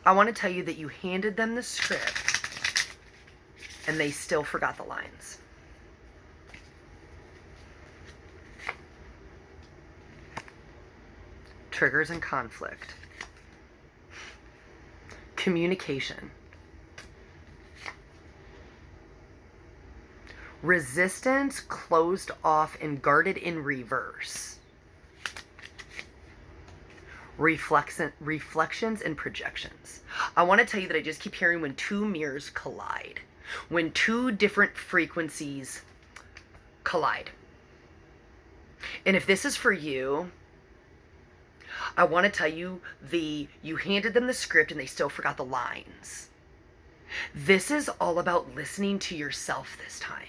I want to tell you that you handed them the script and they still forgot the lines. Triggers and conflict. Communication. Resistance, closed off and guarded in reverse. Reflections and projections. I want to tell you that I just keep hearing when two mirrors collide. When two different frequencies collide. And if this is for you, I want to tell you you handed them the script and they still forgot the lines. This is all about listening to yourself this time.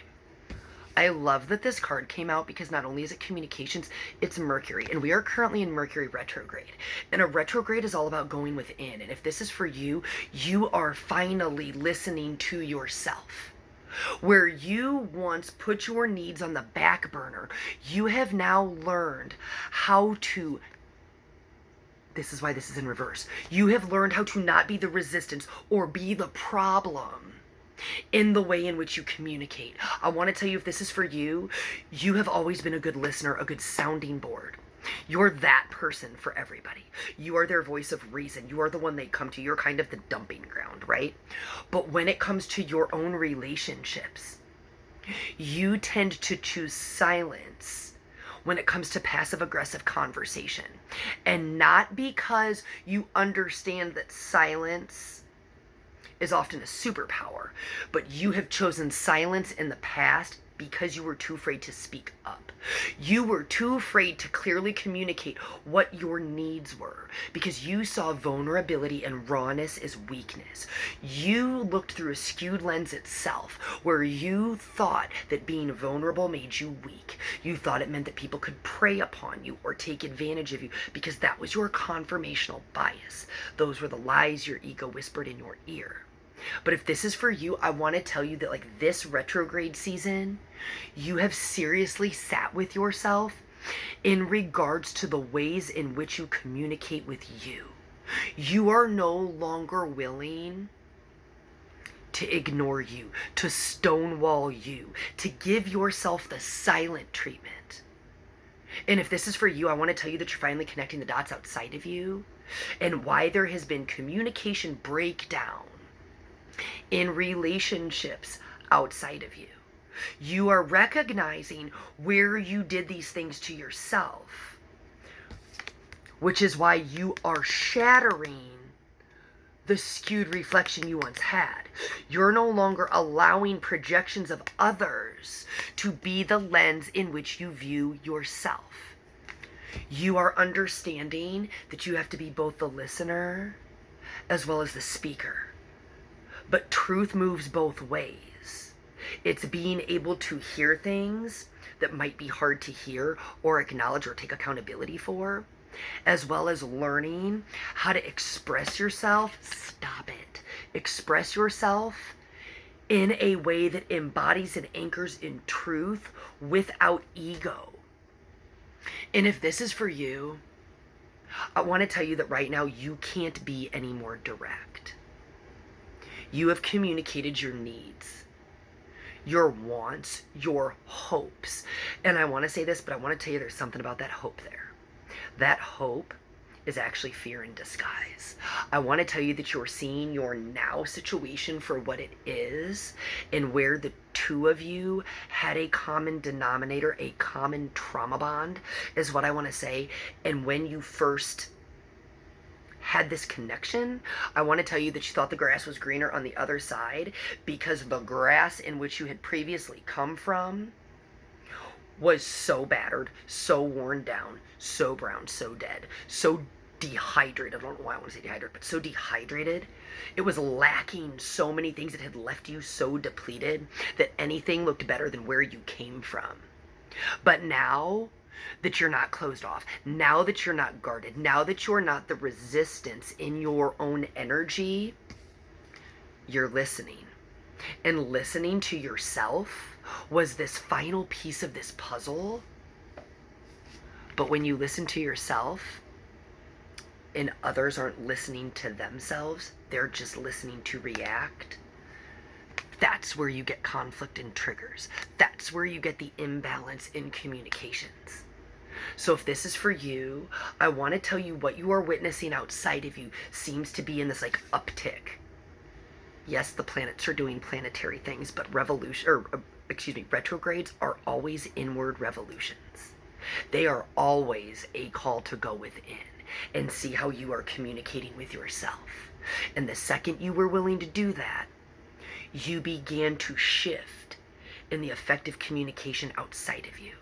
I love that this card came out because not only is it communications, it's Mercury. And we are currently in Mercury retrograde. And a retrograde is all about going within. And if this is for you, you are finally listening to yourself. Where you once put your needs on the back burner, you have now learned how to... This is why this is in reverse. You have learned how to not be the resistance or be the problem in the way in which you communicate. I want to tell you, if this is for you, you have always been a good listener, a good sounding board. You're that person for everybody. You are their voice of reason. You are the one they come to. You're kind of the dumping ground, right? But when it comes to your own relationships, you tend to choose silence when it comes to passive-aggressive conversation. And not because you understand that silence is often a superpower, but you have chosen silence in the past because you were too afraid to speak up. You were too afraid to clearly communicate what your needs were because you saw vulnerability and rawness as weakness. You looked through a skewed lens itself where you thought that being vulnerable made you weak. You thought it meant that people could prey upon you or take advantage of you because that was your confirmational bias. Those were the lies your ego whispered in your ear. But if this is for you, I want to tell you that like this retrograde season, you have seriously sat with yourself in regards to the ways in which you communicate with you. You are no longer willing to ignore you, to stonewall you, to give yourself the silent treatment. And if this is for you, I want to tell you that you're finally connecting the dots outside of you and why there has been communication breakdown in relationships outside of you. You are recognizing where you did these things to yourself, which is why you are shattering the skewed reflection you once had. You're no longer allowing projections of others to be the lens in which you view yourself. You are understanding that you have to be both the listener as well as the speaker. But truth moves both ways. It's being able to hear things that might be hard to hear or acknowledge or take accountability for, as well as learning how to express yourself. Stop it. Express yourself in a way that embodies and anchors in truth without ego. And if this is for you, I want to tell you that right now you can't be any more direct. You have communicated your needs, your wants, your hopes. And I want to say this, but I want to tell you there's something about that hope there. That hope is actually fear in disguise. I want to tell you that you're seeing your now situation for what it is and where the two of you had a common denominator, a common trauma bond is what I want to say. And when you first had this connection, I want to tell you that you thought the grass was greener on the other side because the grass in which you had previously come from was so battered, so worn down, so brown, so dead, so dehydrated. I don't know why I want to say dehydrated, but so dehydrated. It was lacking so many things. It had left you so depleted that anything looked better than where you came from. But now that you're not closed off, now that you're not guarded, now that you're not the resistance in your own energy, you're listening. And listening to yourself was this final piece of this puzzle. But when you listen to yourself, and others aren't listening to themselves, they're just listening to react, that's where you get conflict and triggers. That's where you get the imbalance in communications. So if this is for you, I want to tell you what you are witnessing outside of you seems to be in this like uptick. Yes, the planets are doing planetary things, but retrogrades are always inward revolutions. They are always a call to go within and see how you are communicating with yourself. And the second you were willing to do that, you began to shift in the effective communication outside of you.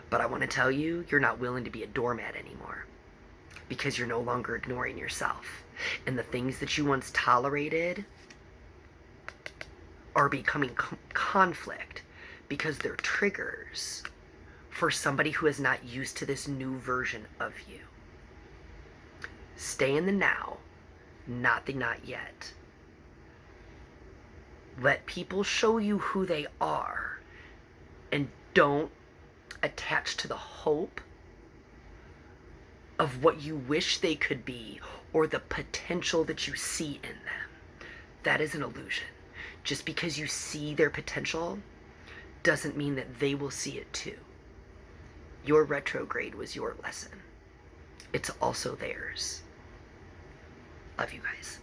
But I want to tell you, you're not willing to be a doormat anymore because you're no longer ignoring yourself. And the things that you once tolerated are becoming conflict because they're triggers for somebody who is not used to this new version of you. Stay in the now, not the not yet. Let people show you who they are, and don't attach to the hope of what you wish they could be or the potential that you see in them. That is an illusion. Just because you see their potential doesn't mean that they will see it too. Your retrograde was your lesson. It's also theirs. Love you guys.